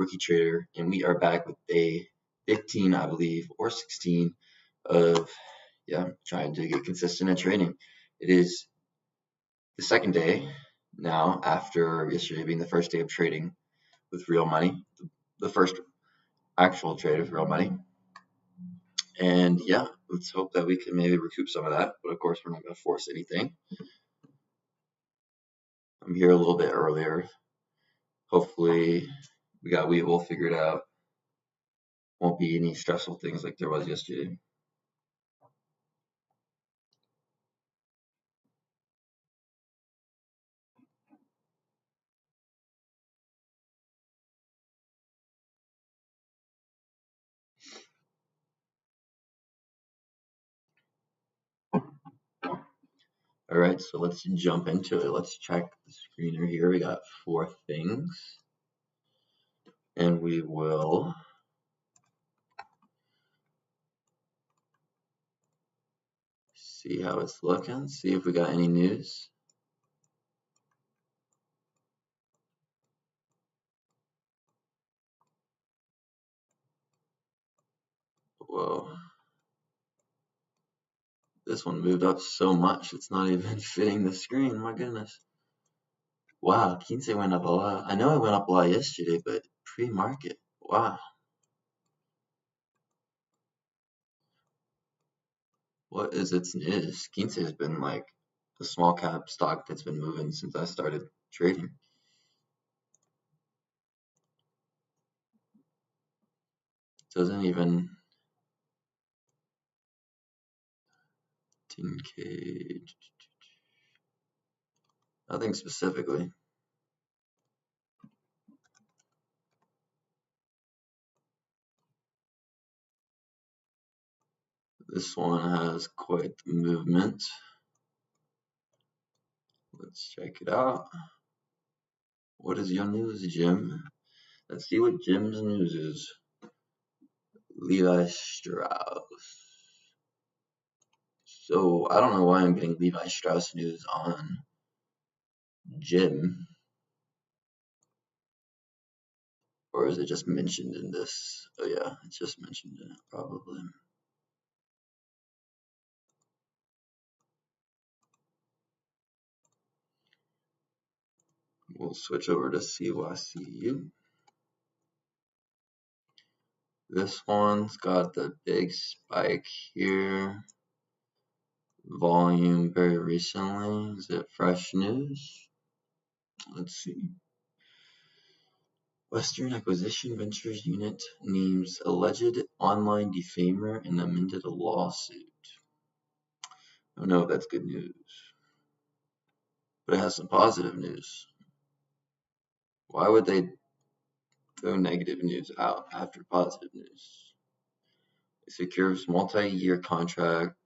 Rookie Trader, and we are back with day 15, I believe, or 16 of trying to get consistent at trading. It is the second day now after yesterday being the first day of trading with real money, the first actual trade with real money. And let's hope that we can maybe recoup some of that, but of course we're not going to force anything. I'm here a little bit earlier. Hopefully we got Weevil figured out. Won't be any stressful things like there was yesterday. All right, so let's jump into it. Let's check the screener here. We got 4 things, and we will see how it's looking, see if we got any news. Whoa. This one moved up so much, it's not even fitting the screen. My goodness. Wow, Quince went up a lot. I know it went up a lot yesterday, but pre-market. Wow. What is its news? Quince has been like a small cap stock that's been moving since I started trading. Doesn't even 10K. Nothing specifically. This one has quite the movement. Let's check it out. What is your news, Jim? Let's see what Jim's news is. Levi Strauss. So I don't know why I'm getting Levi Strauss news on Jim. Or is it just mentioned in this? Oh yeah, it's just mentioned in it, probably. We'll switch over to CYCU. This one's got the big spike here. Volume very recently. Is it fresh news? Let's see. Western Acquisition Ventures unit names alleged online defamer and amended a lawsuit. I don't know if that's good news, but it has some positive news. Why would they throw negative news out after positive news? It secures multi-year contract,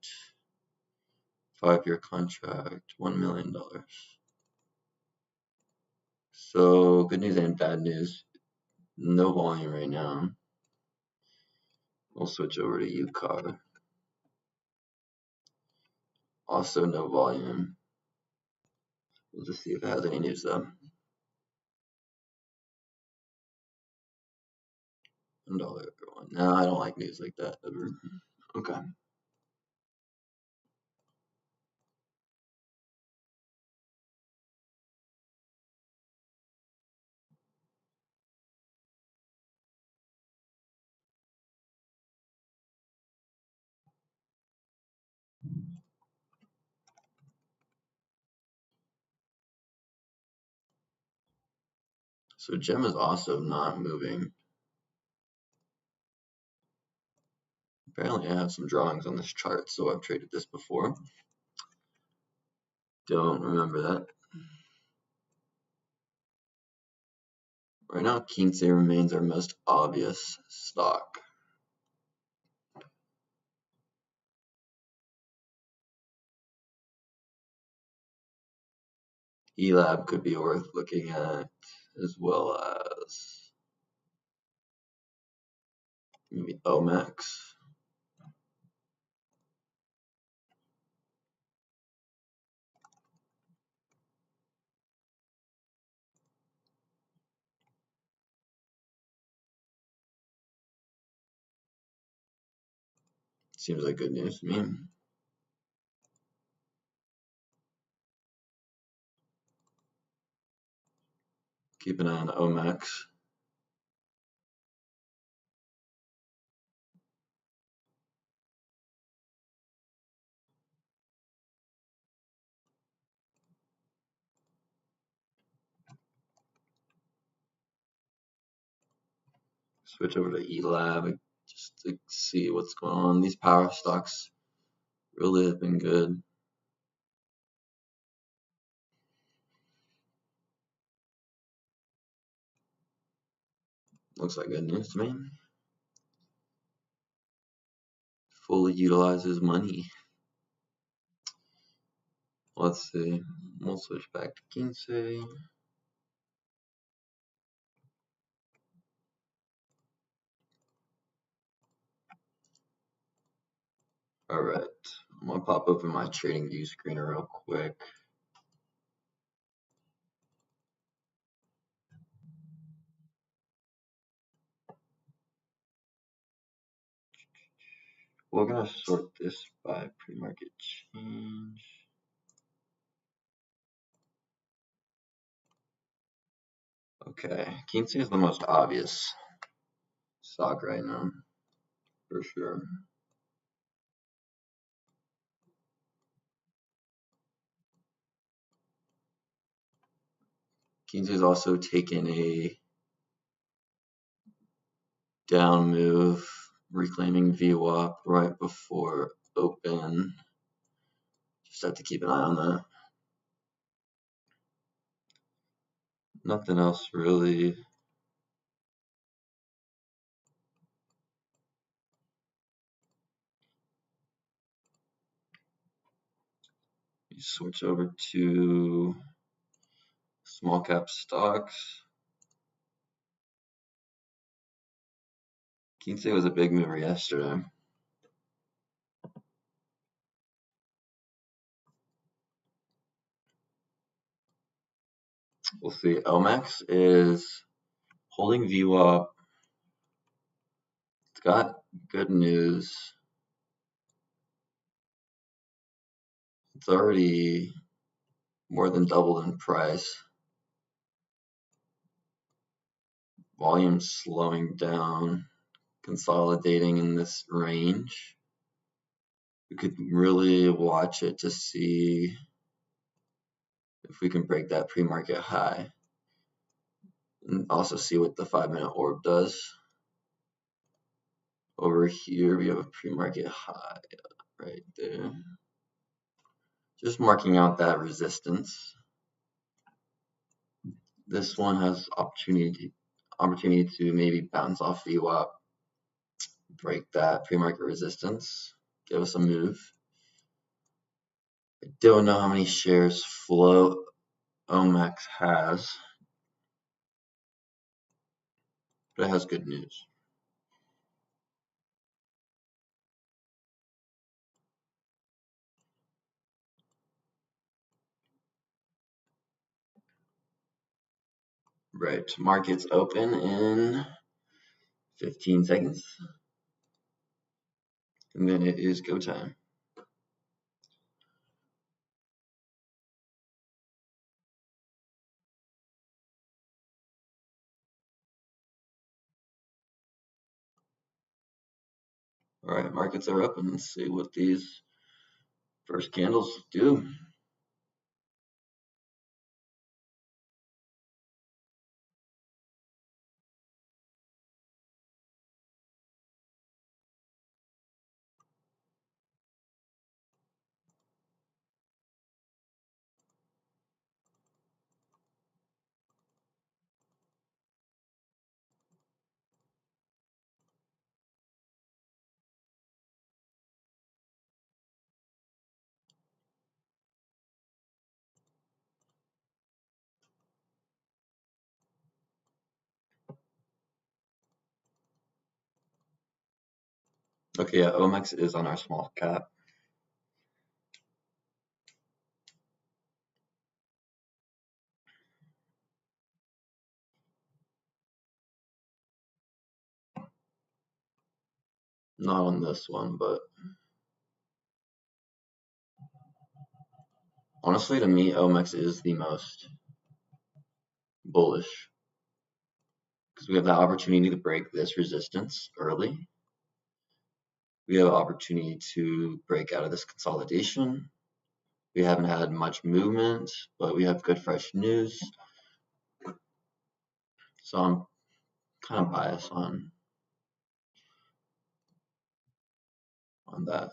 5-year contract, $1 million. So good news and bad news. No volume right now. We'll switch over to UCAR. Also no volume. We'll just see if it has any news though. $1 everyone. No, I don't like news like that ever. Okay. So Gem is also not moving. Apparently I have some drawings on this chart, so I've traded this before. Don't remember that. Right now, Quince remains our most obvious stock. ELAB could be worth looking at, as well as maybe OMAX. Seems like good news to me. Keep an eye on OMAX. Switch over to ELAB just to see what's going on. These power stocks really have been good. Looks like good news to me. Fully utilizes money. Let's see. We'll switch back to Kinsey. Alright, I'm gonna pop open my trading view screen real quick. We're gonna sort this by pre-market change. Okay, Kinsey is the most obvious stock right now, for sure. Kinsey's also taken a down move, reclaiming VWAP right before open. Just have to keep an eye on that. Nothing else really. Switch over to small cap stocks. Kinsey was a big mover yesterday. We'll see. LMAX is holding VWAP. It's got good news. It's already more than doubled in price. Volume slowing down, consolidating in this range. We could really watch it to see if we can break that pre-market high. And also see what the 5-minute orb does. Over here we have a pre-market high right there. Just marking out that resistance. This one has opportunity to maybe bounce off VWAP, break that pre-market resistance, give us a move. I don't know how many shares flow OMAX has, but it has good news. Right, market's open in 15 seconds. And then it is go time. All right, markets are open. Let's see what these first candles do. Okay, yeah, OMAX is on our small cap. Not on this one, but Honestly, to me, OMX is the most bullish because we have the opportunity to break this resistance early. We have opportunity to break out of this consolidation. We haven't had much movement, but we have good fresh news. So I'm kind of biased on that.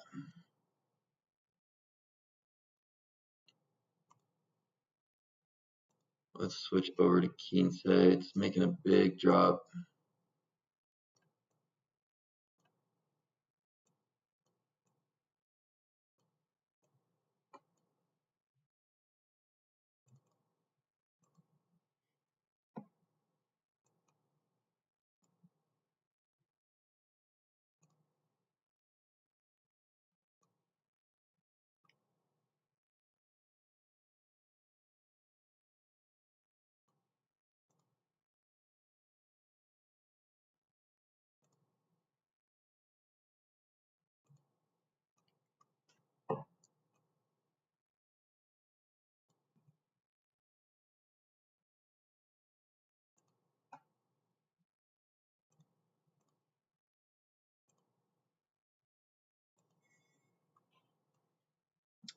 Let's switch over to Kinsei. It's making a big drop.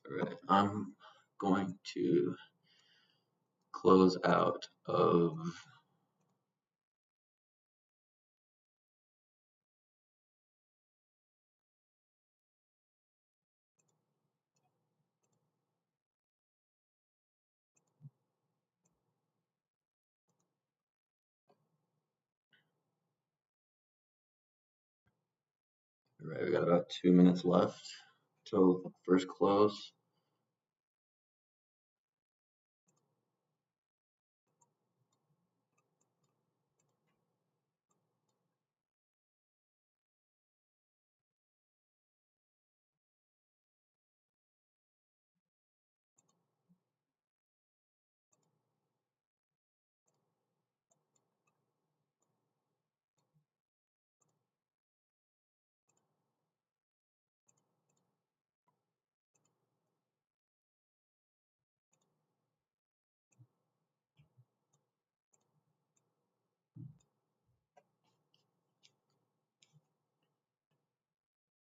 All right, I'm going to close out of all right, we got about 2 minutes left till first close.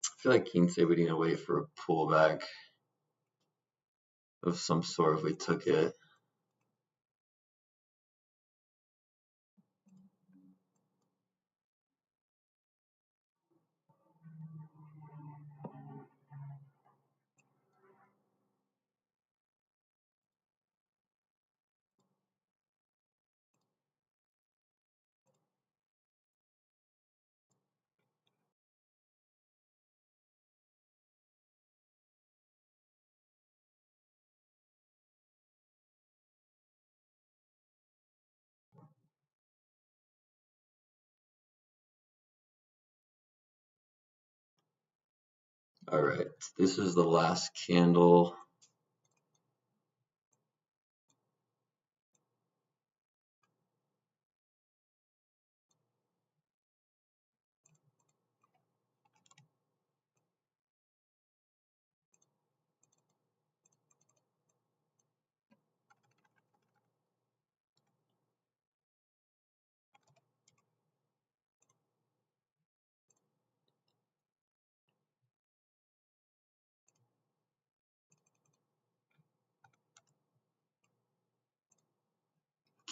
I feel like Kinsei would need to wait for a pullback of some sort if we took it. All right, this is the last candle.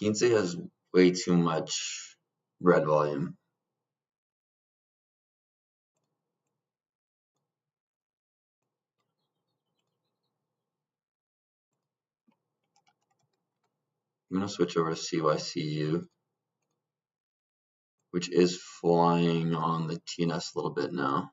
Kinsei has way too much red volume. I'm going to switch over to CYCU, which is flying on the TNS a little bit now.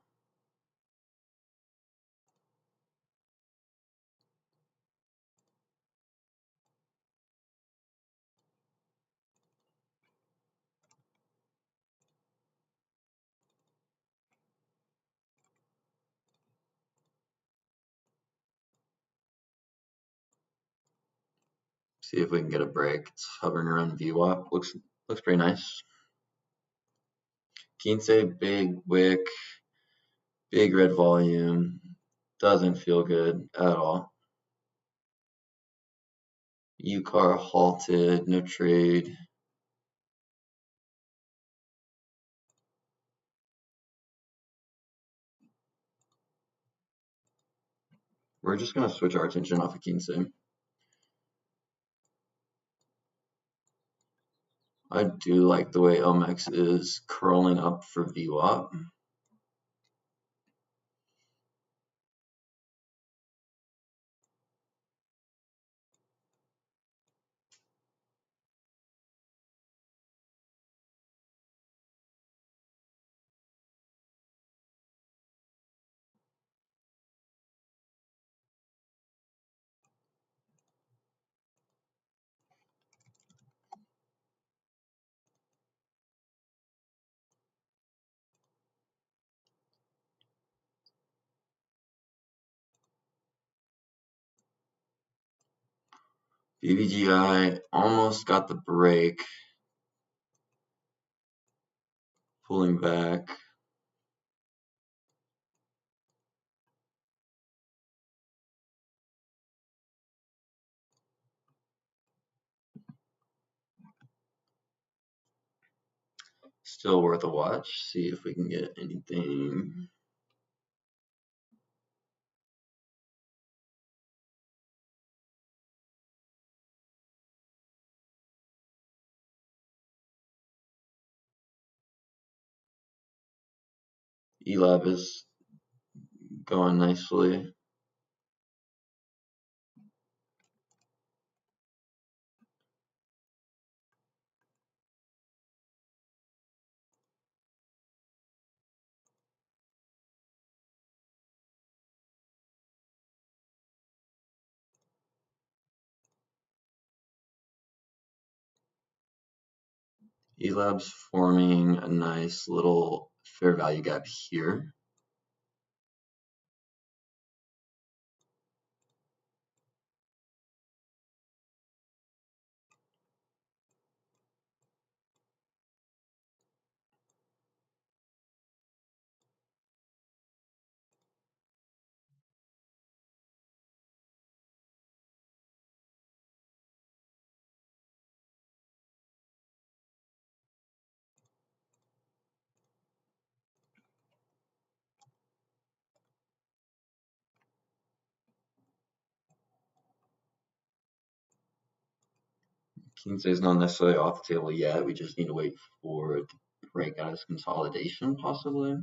See if we can get a break. It's hovering around VWAP. Looks pretty nice. Kinsei, big wick, big red volume. Doesn't feel good at all. UCAR halted, no trade. We're just going to switch our attention off of Kinsey. I do like the way LMAX is curling up for VWAP. BBGI almost got the break, pulling back. Still worth a watch. See if we can get anything. ELAB is going nicely. ELAB's forming a nice little fair value gap here. Kinsey is not necessarily off the table yet. We just need to wait for it to break out as consolidation, possibly.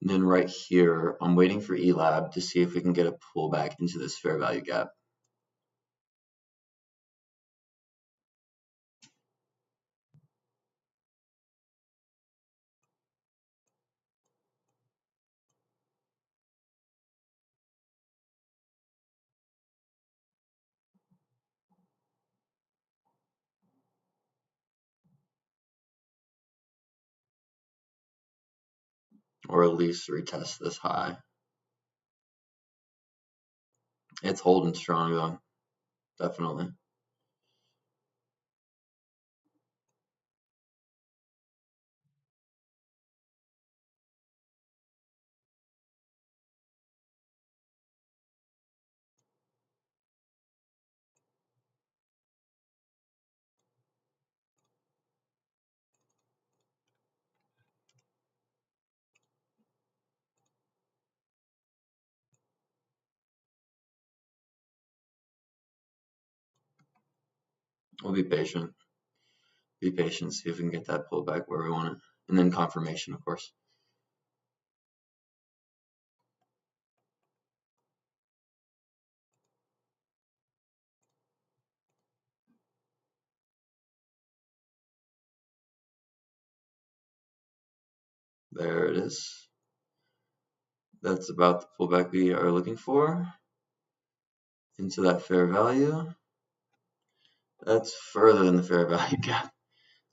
And then right here, I'm waiting for ELAB to see if we can get a pullback into this fair value gap. Or at least retest this high. It's holding strong though, definitely. We'll be patient. Be patient, see if we can get that pullback where we want it. And then confirmation, of course. There it is. That's about the pullback we are looking for into that fair value. That's further than the fair value gap.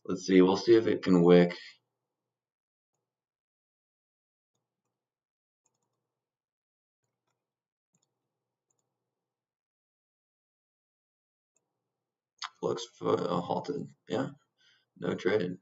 Let's see, we'll see if it can wick looks halted. Yeah, no trade.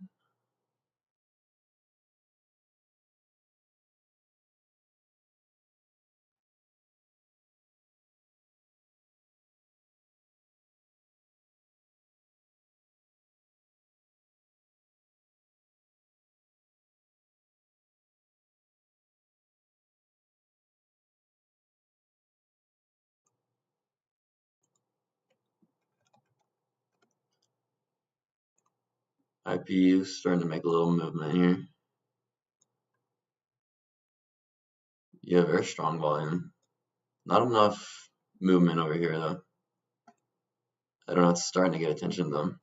IPU starting to make a little movement here. Yeah, very strong volume. Not enough movement over here though. I don't know, it's starting to get attention though.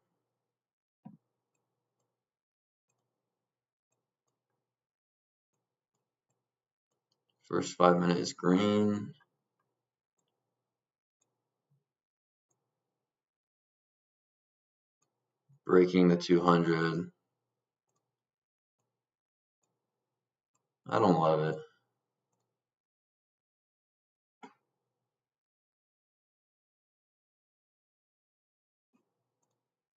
First 5 minute is green. Breaking the 200. I don't love it.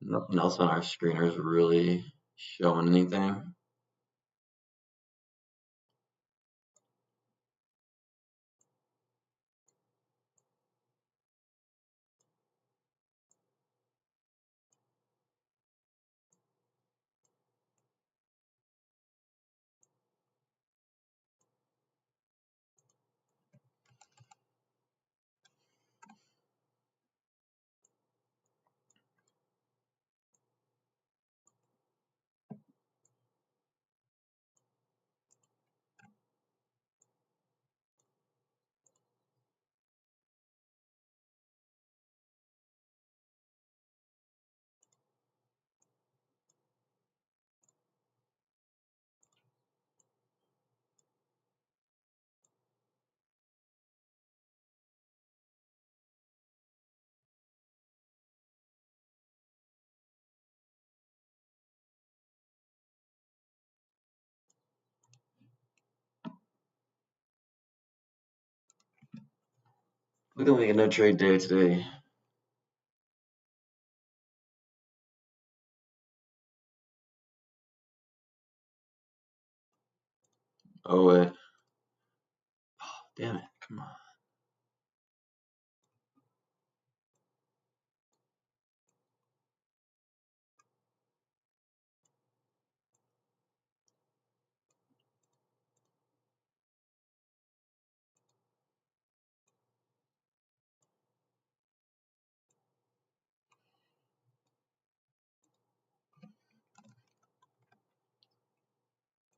Nothing else on our screeners really showing anything. Looking like a no trade day today. Oh wait. Damn it, come on.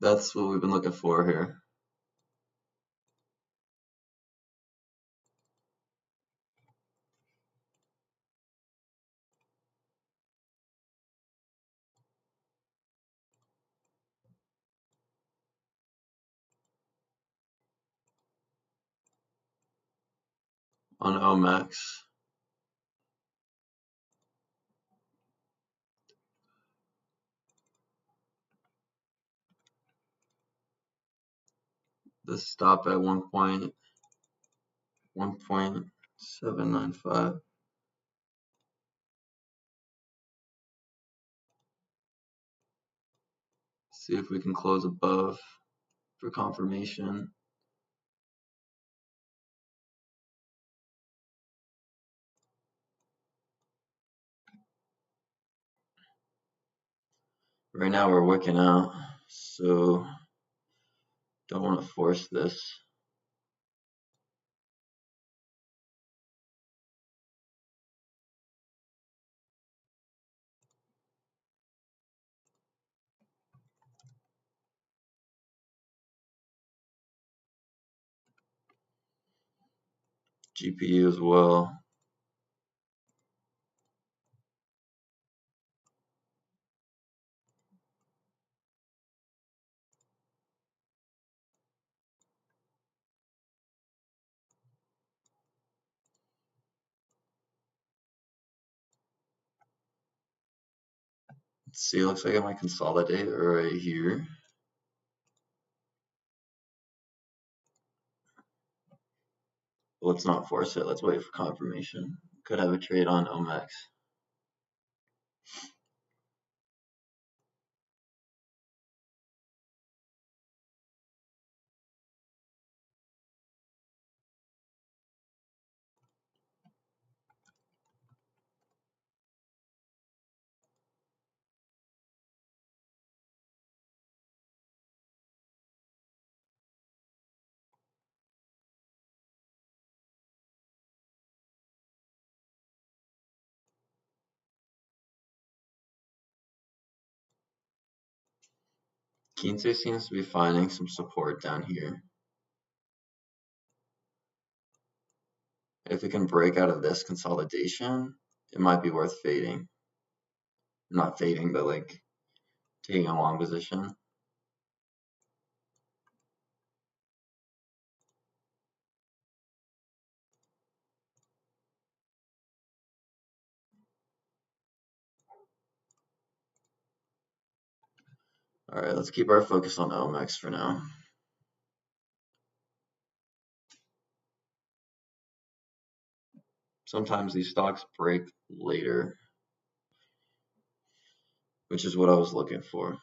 That's what we've been looking for here. On OMAX. The stop at 1.795. See if we can close above for confirmation. Right now we're wicking out, so don't want to force this. GPU as well. Let's see, looks like I might consolidate right here. Let's not force it. Let's wait for confirmation. Could have a trade on OMAX. Quince seems to be finding some support down here. If it can break out of this consolidation, it might be worth fading. Not fading, but like taking a long position. All right, let's keep our focus on OMX for now. Sometimes these stocks break later, which is what I was looking for.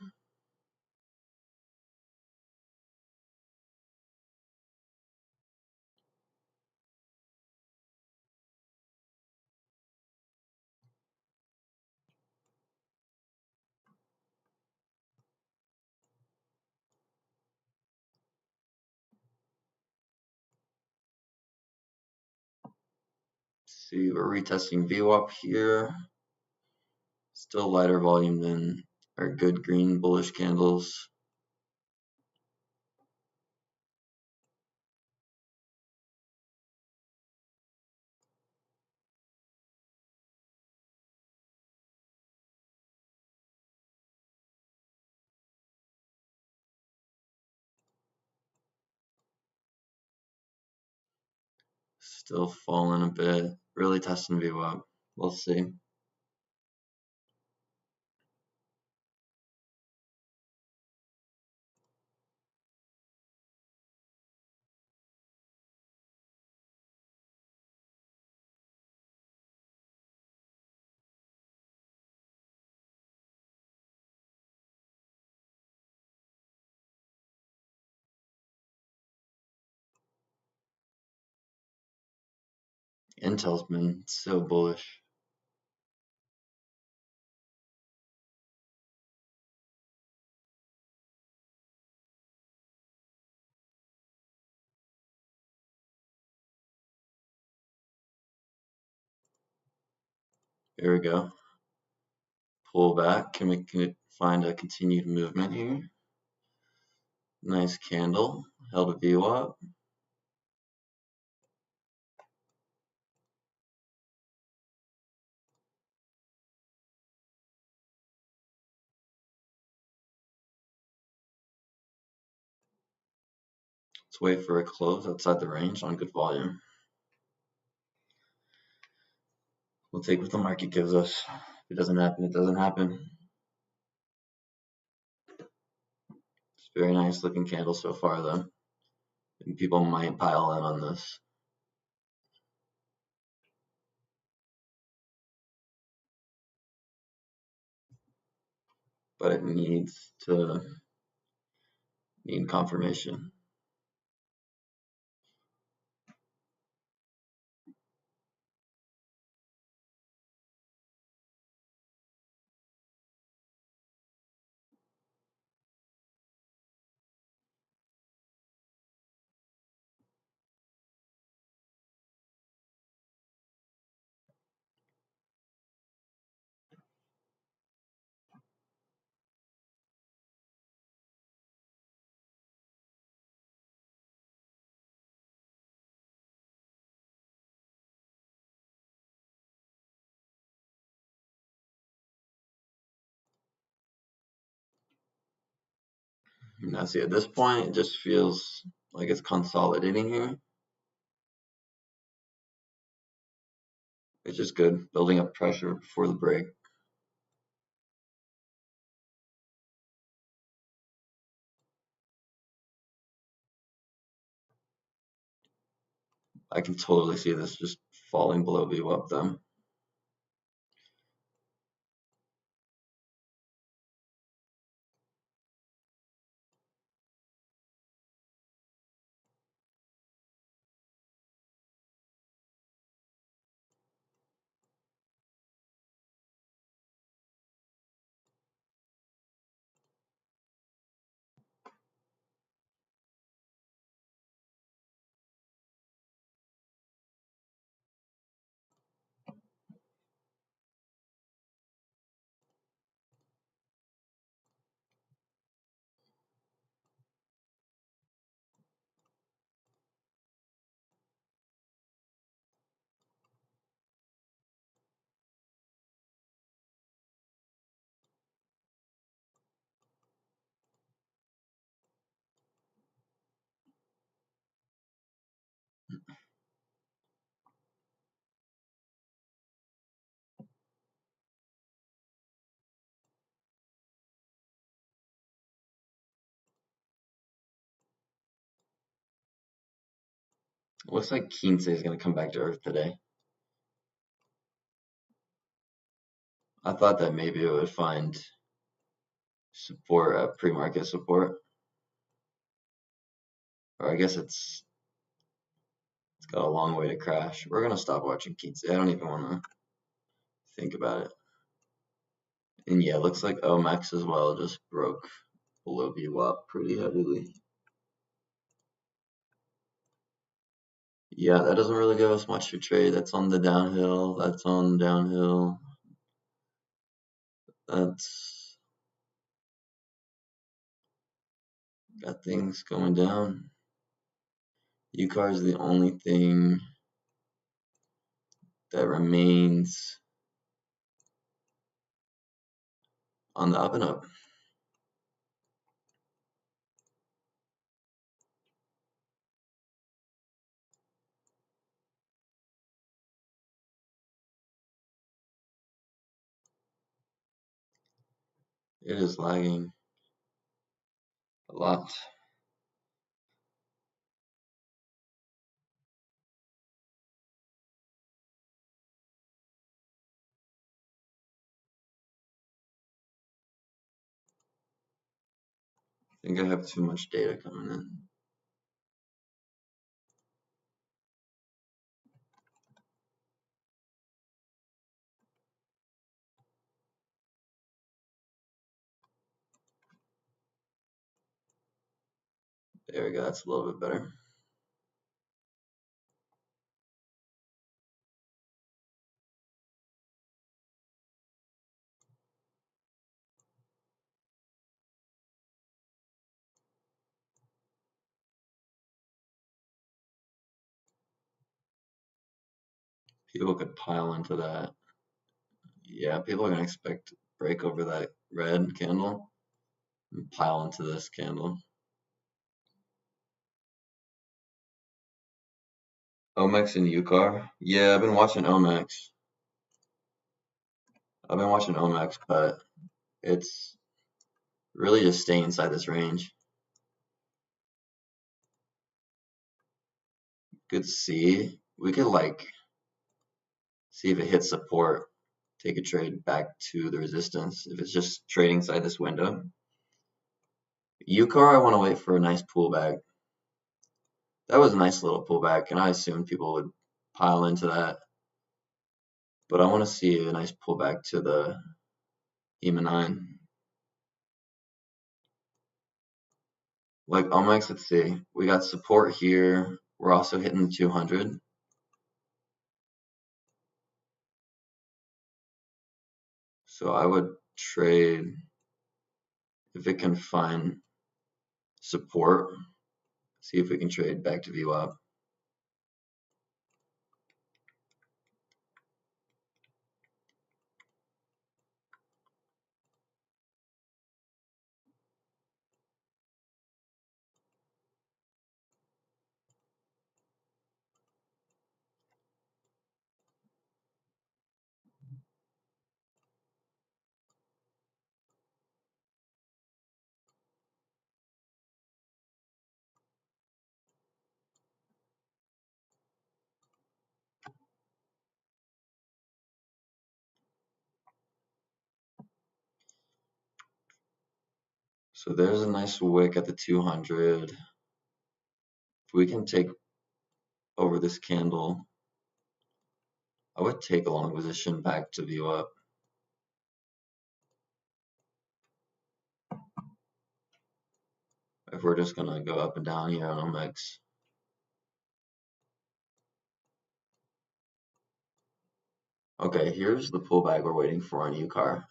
See, we're retesting VWAP here. Still lighter volume than our good green bullish candles. Still falling a bit. Really testing VWAP. We'll see. Intel's been so bullish. Here we go. Pull back. Can we find a continued movement here? Nice candle. Held a VWAP. Let's wait for a close outside the range on good volume. We'll take what the market gives us. If it doesn't happen, it doesn't happen. It's a very nice looking candle so far though. And people might pile in on this. But it needs to need confirmation. Now see, at this point, it just feels like it's consolidating here. It's just good, building up pressure before the break. I can totally see this just falling below VWAP though. Looks like Kinsey is going to come back to Earth today. I thought that maybe it would find support, pre-market support, or I guess it's got a long way to crash. We're gonna stop watching Kinsey. I don't even want to think about it. And yeah, looks like OMAX as well just broke below VWAP pretty heavily. Yeah, that doesn't really give us much to trade. That's on the downhill. That's on downhill. That's got things going down. UCAR is the only thing that remains on the up and up. It is lagging a lot. I think I have too much data coming in. There we go, that's a little bit better. People could pile into that. Yeah, people are gonna expect break over that red candle and pile into this candle. OMAX and UCAR. Yeah, I've been watching OMAX. But it's really just staying inside this range. Good see. We could like see if it hits support, take a trade back to the resistance. If it's just trading inside this window. UCAR, I want to wait for a nice pullback. That was a nice little pullback, and I assumed people would pile into that. But I want to see a nice pullback to the EMA 9. Like OMAX, let's see. We got support here. We're also hitting 200. So I would trade if it can find support. See if we can trade back to VWAP. So there's a nice wick at the 200. If we can take over this candle, I would take a long position back to VWAP. If we're just gonna go up and down here on OMX. Okay, here's the pullback we're waiting for on UCAR.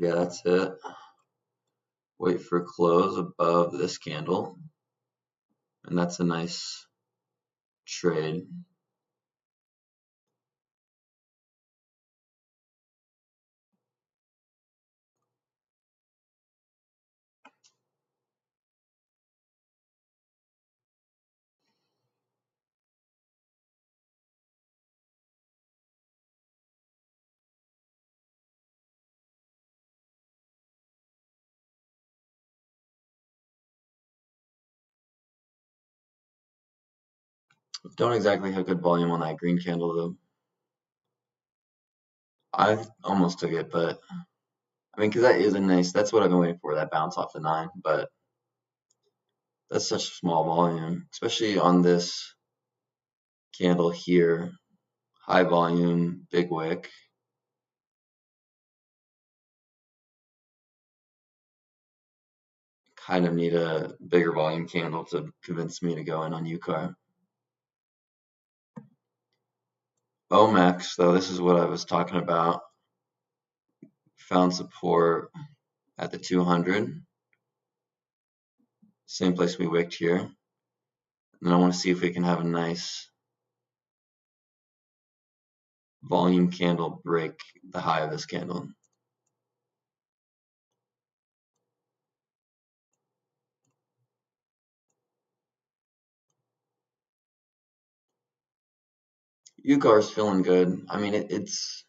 Yeah, that's it. wait for close above this candle, and that's a nice trade. Don't exactly have good volume on that green candle though. I almost took it, but I mean, because that is a nice, that's what I've been waiting for, that bounce off the 9, but that's such small volume, especially on this candle here. High volume, big wick. Kind of need a bigger volume candle to convince me to go in on UCAR. OMAX, though, this is what I was talking about. Found support at the 200. Same place we wicked here. And then I want to see if we can have a nice volume candle break the high of this candle. UCAR is feeling good. I mean, it's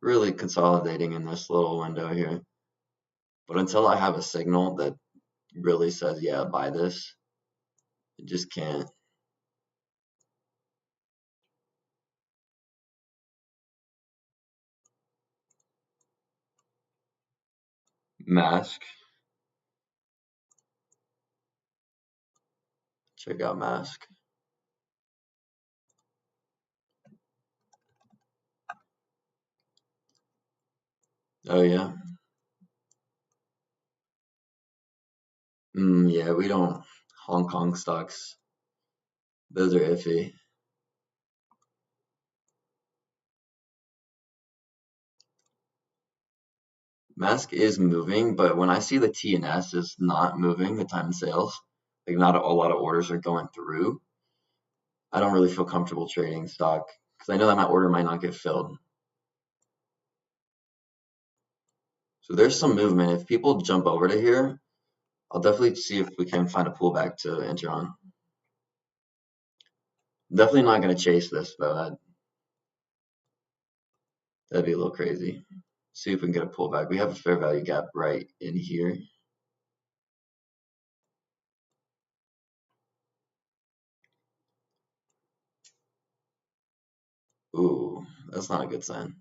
really consolidating in this little window here. But until I have a signal that really says, yeah, buy this, it just can't. Mask. Check out mask. Oh, yeah. Yeah, we don't. Hong Kong stocks, those are iffy. Mask is moving, but when I see the TNS is not moving, the time in sales, like not a lot of orders are going through, I don't really feel comfortable trading stock because I know that my order might not get filled. So there's some movement. If people jump over to here, I'll definitely see if we can find a pullback to enter on. Definitely not going to chase this though. That'd be a little crazy. See if we can get a pullback. We have a fair value gap right in here. Ooh, that's not a good sign.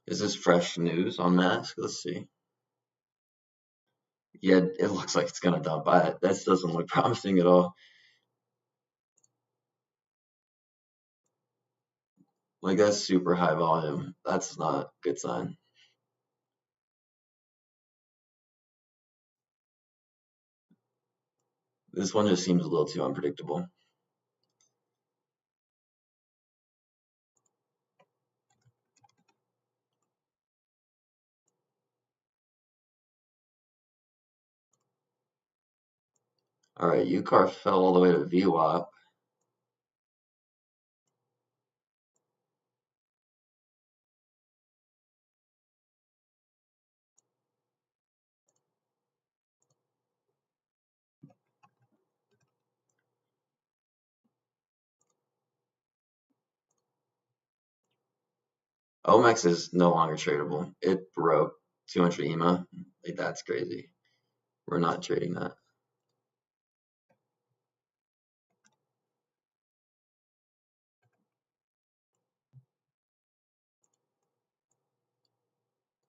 Is this fresh news on mask? Let's see. Yeah, it looks like it's gonna dump. That doesn't look promising at all. Like that's super high volume. That's not a good sign. This one just seems a little too unpredictable. All right, UCAR fell all the way to VWAP. OMEX is no longer tradable. It broke 200 EMA. Like that's crazy. We're not trading that.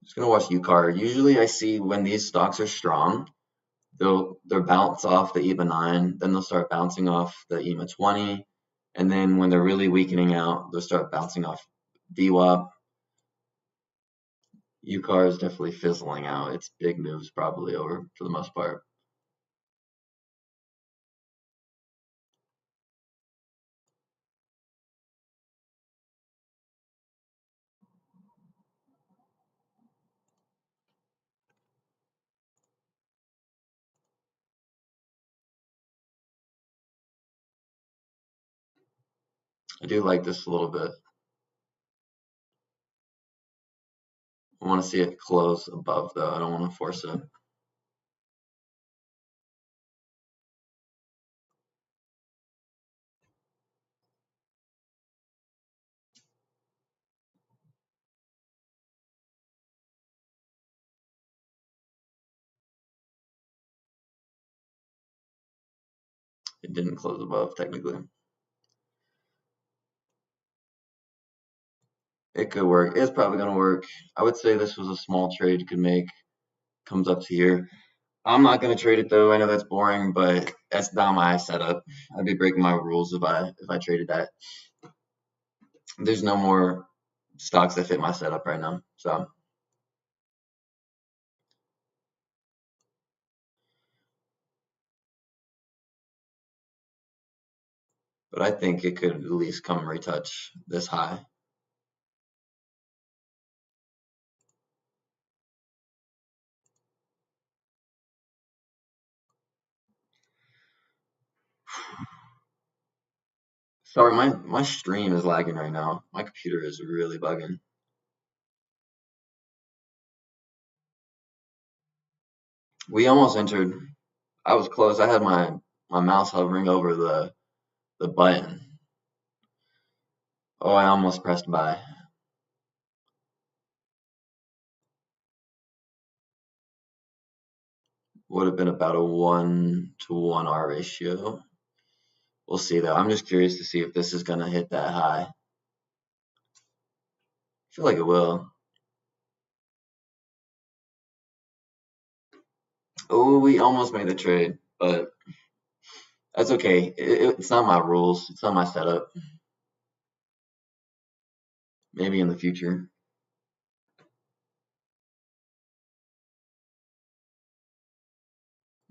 Just gonna watch UCAR. Usually I see when these stocks are strong, they'll bounce off the EMA 9, then they'll start bouncing off the EMA 20, and then when they're really weakening out, they'll start bouncing off VWAP. UCAR is definitely fizzling out. Its big moves probably over for the most part. I do like this a little bit. I want to see it close above though. I don't want to force it. It didn't close above technically. It could work. It's probably gonna work. I would say this was a small trade you could make. Comes up to here. I'm not gonna trade it though. I know that's boring, but that's not my setup. I'd be breaking my rules if I traded that. There's no more stocks that fit my setup right now. So, but I think it could at least come retouch this high. Sorry, my stream is lagging right now. My computer is really bugging. We almost entered. I was close. I had my mouse hovering over the button. Oh, I almost pressed buy. Would have been about a 1-to-1 R ratio. We'll see though. I'm just curious to see if this is gonna hit that high. I feel like it will. Oh, we almost made the trade, but that's okay. It's not my rules. It's not my setup. Maybe in the future.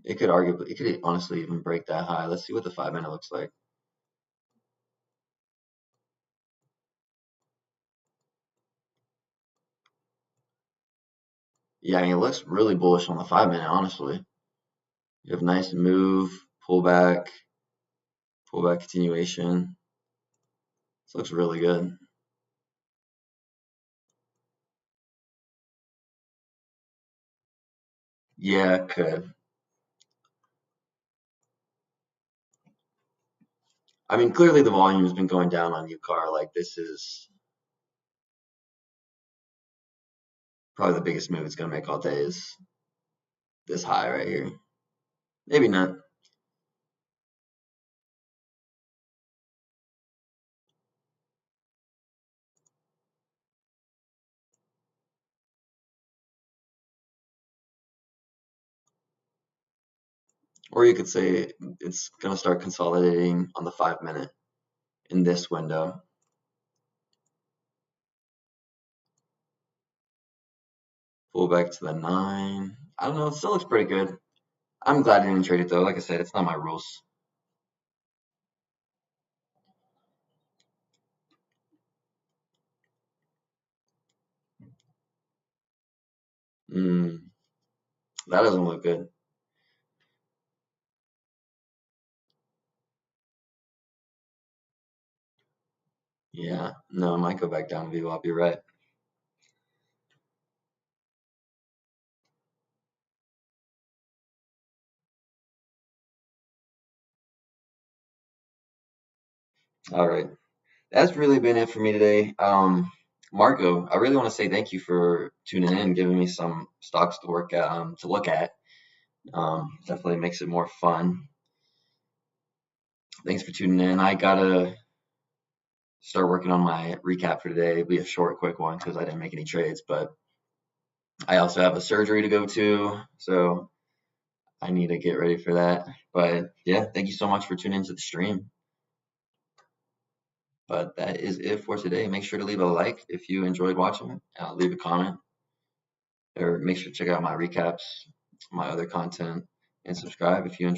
It could honestly even break that high. Let's see what the 5 minute looks like. Yeah, I mean, it looks really bullish on the 5 minute, honestly. You have nice move, pullback, pullback continuation. This looks really good. Yeah, it could. I mean, clearly the volume has been going down on UCAR. Like, this is probably the biggest move it's going to make all day is this high right here. Maybe not. Or you could say it's going to start consolidating on the 5 minute in this window. Pull back to the 9. I don't know. It still looks pretty good. I'm glad I didn't trade it though. Like I said, it's not my rules. Mm, that doesn't look good. Yeah, no, it might go back down to VWAP. You're right. All right. That's really been it for me today. Marco, I really want to say thank you for tuning in, giving me some stocks to to look at. Definitely makes it more fun. Thanks for tuning in. I gotta start working on my recap for today. It'll be a short, quick one because I didn't make any trades, but I also have a surgery to go to, so I need to get ready for that. But yeah, thank you so much for tuning into the stream. But that is it for today. Make sure to leave a like if you enjoyed watching. Leave a comment, or make sure to check out my recaps, my other content, and subscribe if you enjoyed.